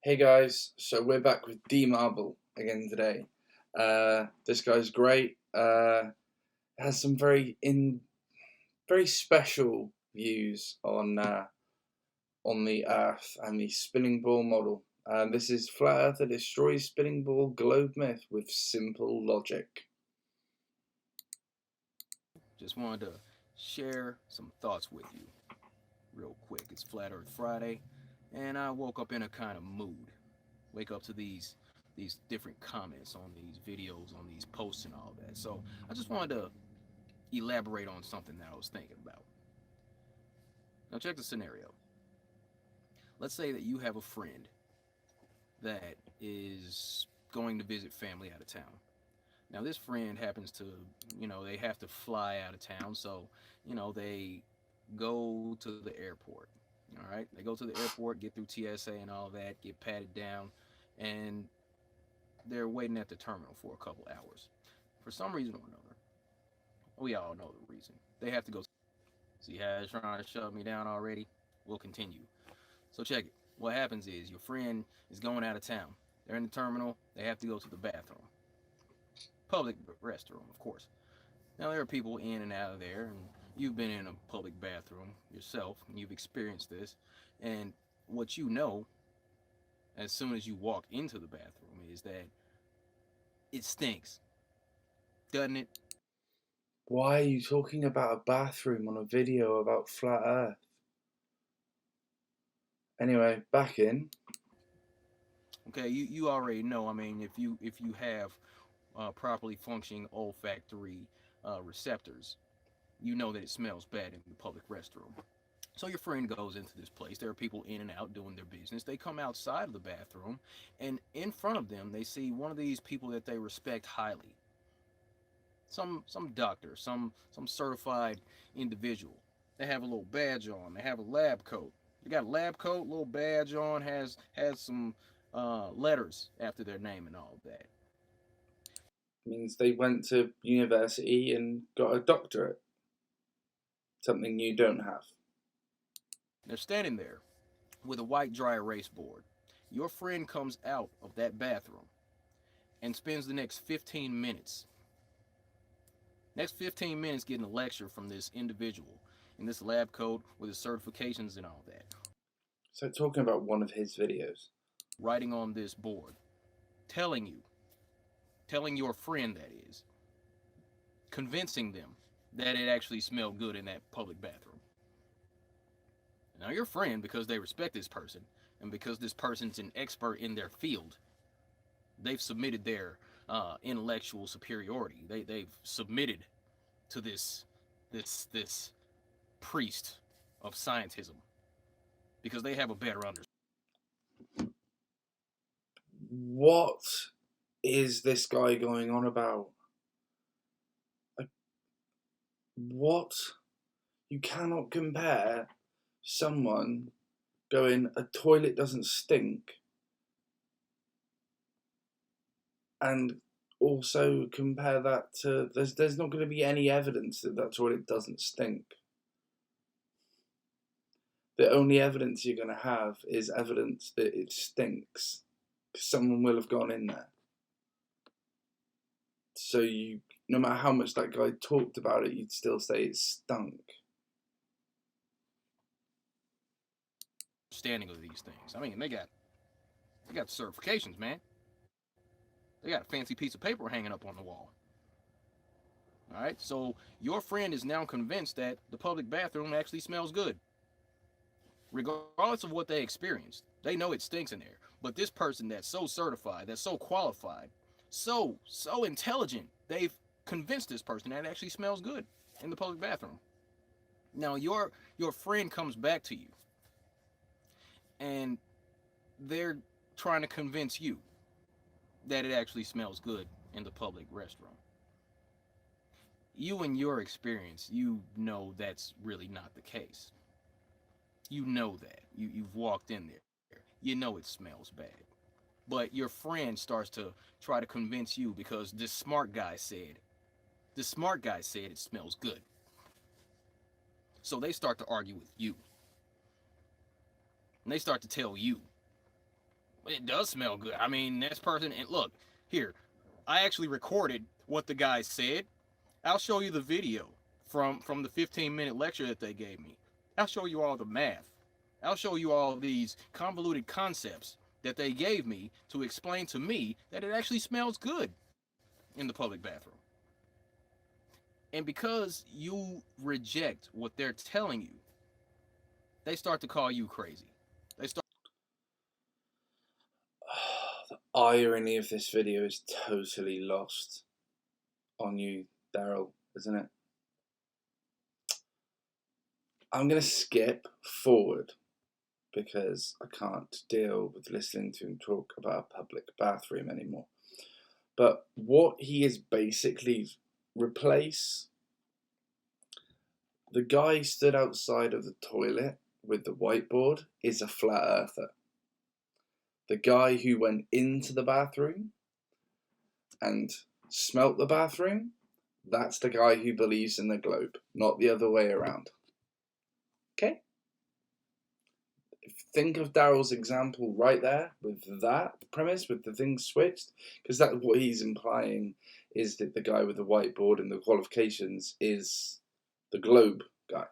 Hey guys, so we're back with D Marble again today. This guy's great. Has some very special views on the Earth and the spinning ball model. This is Flat Earther destroys spinning ball globe myth with simple logic. Just wanted to share some thoughts with you real quick. It's Flat Earth Friday, and I woke up in a kind of mood. Wake up to these different comments on these videos, on these posts, and all that. So I just wanted to elaborate on something that I was thinking about. Now check the scenario. Let's say that you have a friend that is going to visit family out of town. Now this friend happens to, they have to fly out of town, so they go to the airport. All right, they go to the airport, get through TSA and all that, get patted down, and they're waiting at the terminal for a couple hours. For some reason or another, we all know the reason. They have to go. See how it's trying to shut me down already? We'll continue. So check it. What happens is your friend is going out of town. They're in the terminal. They have to go to the bathroom. Public restroom, of course. Now there are people in and out of there, and you've been in a public bathroom yourself, and you've experienced this. And what you know, as soon as you walk into the bathroom, is that it stinks, doesn't it? Why are you talking about a bathroom on a video about flat Earth? Anyway, back in. Okay, you already know. I mean, if you have properly functioning olfactory receptors, you know that it smells bad in the public restroom. So your friend goes into this place. There are people in and out doing their business. They come outside of the bathroom, and in front of them, they see one of these people that they respect highly. Some doctor, some certified individual. They have a little badge on. They have a lab coat. They got a lab coat, little badge on, has some letters after their name and all of that. Means they went to university and got a doctorate. Something you don't have. They're standing there with a white dry erase board. Your friend comes out of that bathroom and spends the next 15 minutes getting a lecture from this individual in this lab coat with his certifications and all that, So talking about one of his videos. writing on this board, telling you, telling your friend that is, convincing them that it actually smelled good in that public bathroom. Now, your friend, because they respect this person and because this person's an expert in their field, they've submitted their intellectual superiority. They've submitted to this priest of scientism because they have a better understanding. What is this guy going on about? Like, what? You cannot compare someone going, a toilet doesn't stink, and also compare that to, there's not going to be any evidence that that toilet doesn't stink. The only evidence you're going to have is evidence that it stinks, because someone will have gone in there. So you, no matter how much that guy talked about it, you'd still say it stunk. Of these things. I mean, they got certifications, man. They got a fancy piece of paper hanging up on the wall. All right, so your friend is now convinced that the public bathroom actually smells good, regardless of what they experienced. They know it stinks in there, but this person that's so certified, that's so qualified, so intelligent, they've convinced this person that it actually smells good in the public bathroom. Now your friend comes back to you, and they're trying to convince you that it actually smells good in the public restroom. You, in your experience, you know that's really not the case. You know that. You've walked in there. You know it smells bad. But your friend starts to try to convince you because this smart guy said it smells good. So they start to argue with you. And they start to tell you, It does smell good. I mean, this person, and look, here, I actually recorded what the guy said. I'll show you the video from the 15-minute lecture that they gave me. I'll show you all the math. I'll show you all these convoluted concepts that they gave me to explain to me that it actually smells good in the public bathroom. And because you reject what they're telling you, they start to call you crazy. They start. The irony of this video is totally lost on you, Daryl, isn't it? I'm going to skip forward because I can't deal with listening to him talk about a public bathroom anymore. But what he is basically replace the guy stood outside of the toilet with the whiteboard is a flat earther. The guy who went into the bathroom and smelt the bathroom, that's the guy who believes in the globe, not the other way around. Okay? Think of Daryl's example right there with that premise, with the things switched, because that's what he's implying is that the guy with the whiteboard and the qualifications is the globe guy.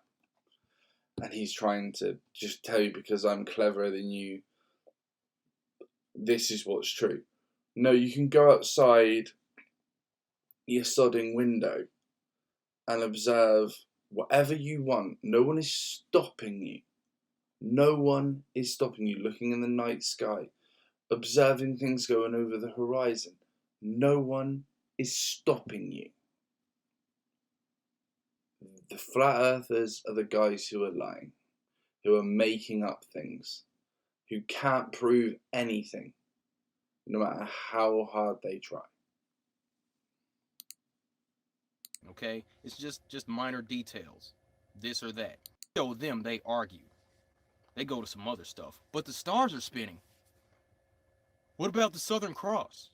And he's trying to just tell you, because I'm cleverer than you, this is what's true. No, you can go outside your sodding window and observe whatever you want. No one is stopping you. No one is stopping you looking in the night sky, observing things going over the horizon. No one is stopping you. The flat earthers are the guys who are lying, who are making up things, who can't prove anything, no matter how hard they try. Okay, it's just minor details, this or that. Show them, they argue. They go to some other stuff. But the stars are spinning. What about the Southern Cross?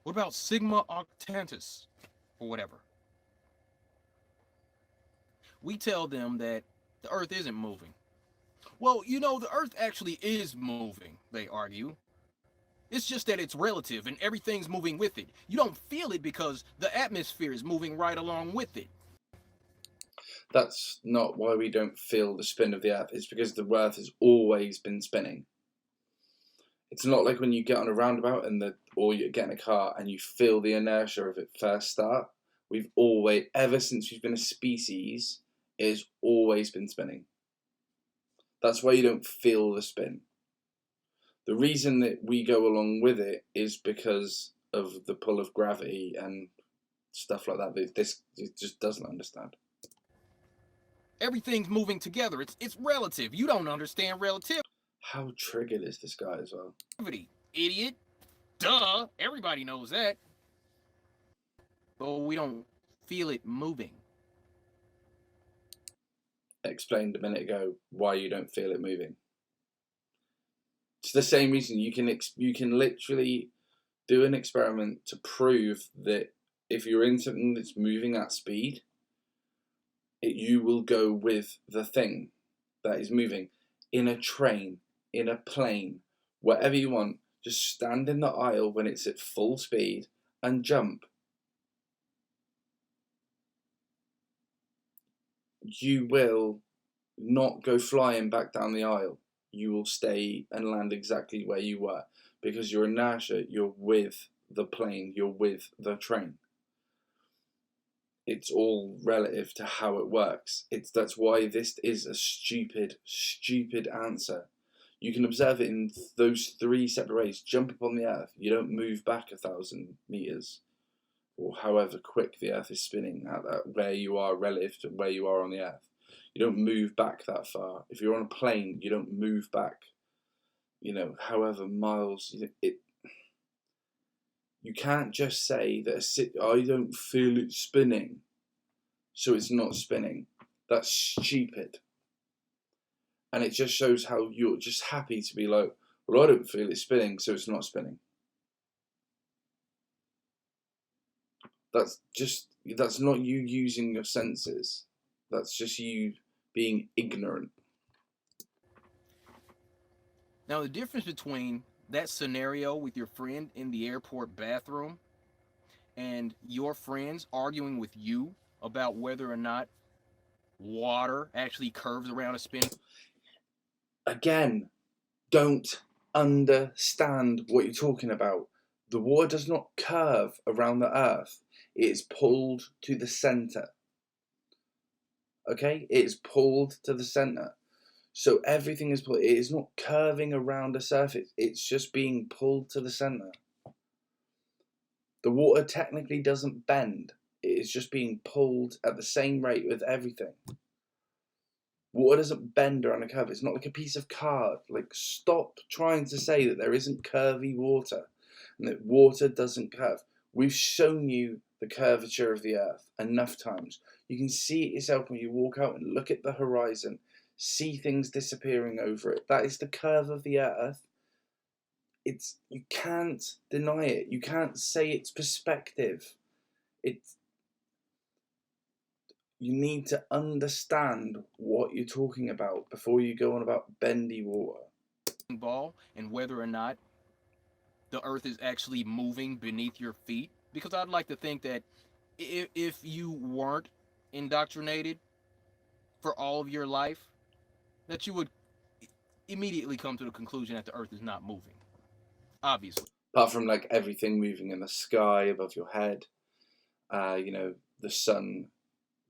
What about Sigma Octantis? Or whatever. We tell them that the Earth isn't moving. Well, you know, the Earth actually is moving, they argue. It's just that it's relative and everything's moving with it. You don't feel it because the atmosphere is moving right along with it. That's not why we don't feel the spin of the Earth. It's because the Earth has always been spinning. It's not like when you get on a roundabout or you get in a car and you feel the inertia of it first start. We've always, ever since we've been a species, it has always been spinning. That's why you don't feel the spin. The reason that we go along with it is because of the pull of gravity and stuff like that. This just doesn't understand. Everything's moving together. It's relative. You don't understand relativity. How triggered is this guy as well? Idiot. Duh. Everybody knows that. But we don't feel it moving. I explained a minute ago why you don't feel it moving. It's the same reason you can literally do an experiment to prove that if you're in something that's moving at speed, you will go with the thing that is moving. In a train, in a plane, whatever you want, just stand in the aisle when it's at full speed and jump. You will not go flying back down the aisle. You will stay and land exactly where you were because your inertia, you're with the plane, you're with the train. It's all relative to how it works. That's why this is a stupid answer. You can observe it in those three separate ways. Jump up on the Earth. You don't move back 1,000 meters, or however quick the Earth is spinning at where you are relative to where you are on the Earth. You don't move back that far. If you're on a plane, you don't move back, however miles. You can't just say that I don't feel it spinning, so it's not spinning. That's stupid. And it just shows how you're just happy to be like, well, I don't feel it spinning, so it's not spinning. That's not you using your senses. That's just you being ignorant. Now, the difference between that scenario with your friend in the airport bathroom and your friends arguing with you about whether or not water actually curves around a spinning. Again, don't understand what you're talking about. The water does not curve around the earth. It is pulled to the center. Okay? It is pulled to the center. So everything is pulled. It is not curving around a surface. It's just being pulled to the center. The water technically doesn't bend. It is just being pulled at the same rate with everything. Water doesn't bend around a curve. It's not like a piece of card. Like, stop trying to say that there isn't curvy water and that water doesn't curve. We've shown you the curvature of the earth enough times. You can see it yourself when you walk out and look at the horizon, see things disappearing over it. That is the curve of the earth. You can't deny it. You can't say it's perspective. It's You need to understand what you're talking about before you go on about bendy water. Ball and whether or not the earth is actually moving beneath your feet. Because I'd like to think that if you weren't indoctrinated for all of your life, that you would immediately come to the conclusion that the earth is not moving. Obviously. Apart from like everything moving in the sky above your head, the sun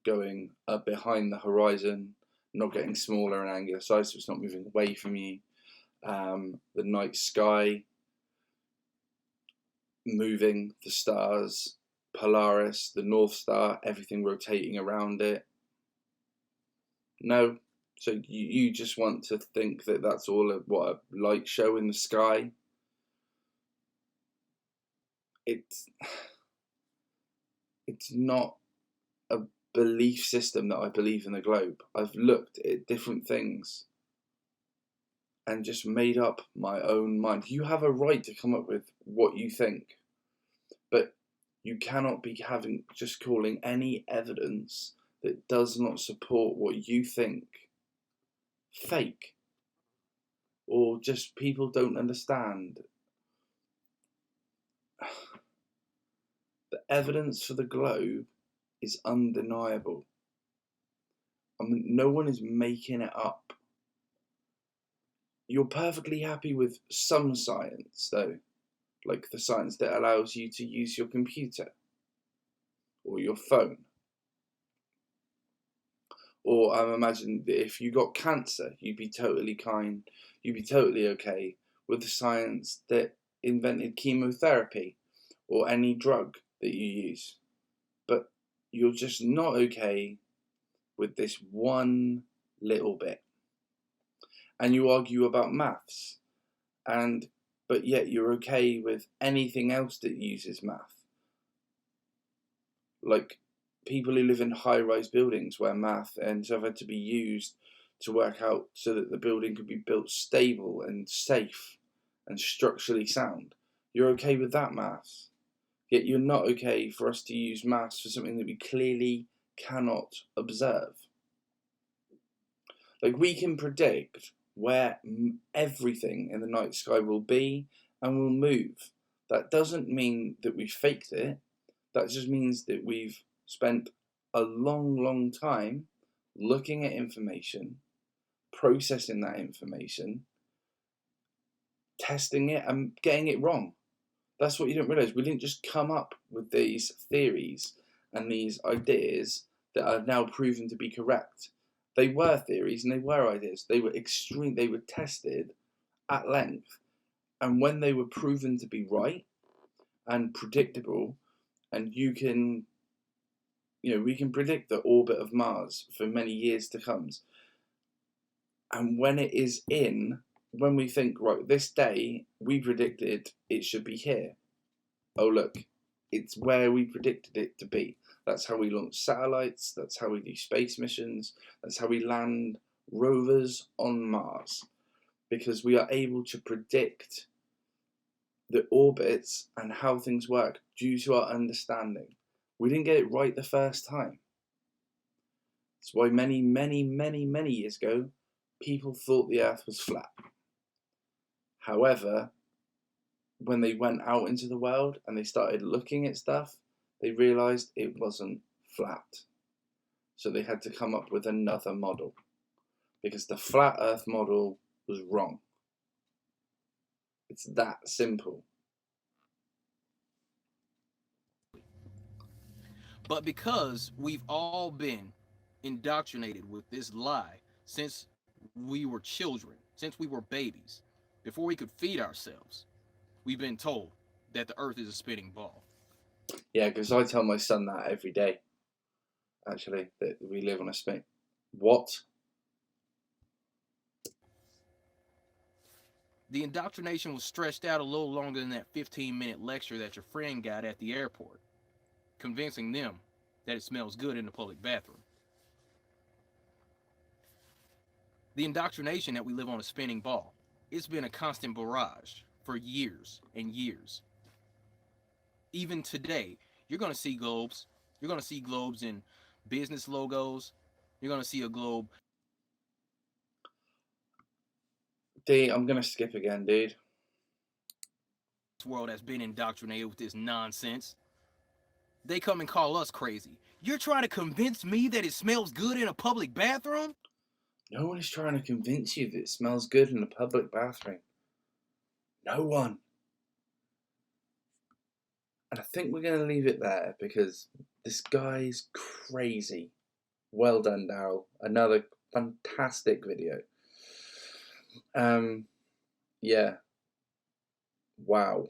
going up behind the horizon, not getting smaller in angular size, so it's not moving away from you. The night sky moving, the stars, Polaris, the North Star, everything rotating around it. No. So you just want to think that that's all a light show in the sky. It's not a belief system that I believe in the globe. I've looked at different things and just made up my own mind. You have a right to come up with what you think, but you cannot be just calling any evidence that does not support what you think fake, or just people don't understand. The evidence for the globe is undeniable. I mean, no one is making it up. You're perfectly happy with some science, though, like the science that allows you to use your computer or your phone. Or I imagine that if you got cancer, you'd be totally okay with the science that invented chemotherapy or any drug that you use. But you're just not okay with this one little bit. And you argue about maths, but yet you're okay with anything else that uses math. Like people who live in high-rise buildings where math and stuff had to be used to work out so that the building could be built stable and safe and structurally sound. You're okay with that maths. Yet you're not okay for us to use maths for something that we clearly cannot observe. Like, we can predict where everything in the night sky will be and will move. That doesn't mean that we faked it. That just means that we've spent a long time looking at information, processing that information, testing it and getting it wrong. That's what you don't realise. We didn't just come up with these theories and these ideas that are now proven to be correct. They were theories and they were ideas. They were they were tested at length. And when they were proven to be right and predictable, and we can predict the orbit of Mars for many years to come. And when it is when we think, right, this day we predicted it should be here. Oh, look, it's where we predicted it to be. That's how we launch satellites. That's how we do space missions. That's how we land rovers on Mars. Because we are able to predict the orbits and how things work due to our understanding. We didn't get it right the first time. That's why many years ago, people thought the Earth was flat. However, when they went out into the world and they started looking at stuff, they realised it wasn't flat. So they had to come up with another model because the flat Earth model was wrong. It's that simple. But because we've all been indoctrinated with this lie since we were children, since we were babies, before we could feed ourselves, we've been told that the earth is a spinning ball. Yeah, because I tell my son that every day, actually, that we live on a spin. What? The indoctrination was stretched out a little longer than that 15-minute lecture that your friend got at the airport, convincing them that it smells good in the public bathroom. The indoctrination that we live on a spinning ball, it's been a constant barrage for years and years. Even today, you're going to see globes. You're going to see globes in business logos. You're going to see a globe. D, I'm going to skip again, dude. This world has been indoctrinated with this nonsense. They come and call us crazy. You're trying to convince me that it smells good in a public bathroom? No one is trying to convince you that it smells good in a public bathroom. No one. And I think we're going to leave it there because this guy's crazy. Well done, Daryl. Another fantastic video. Yeah. Wow.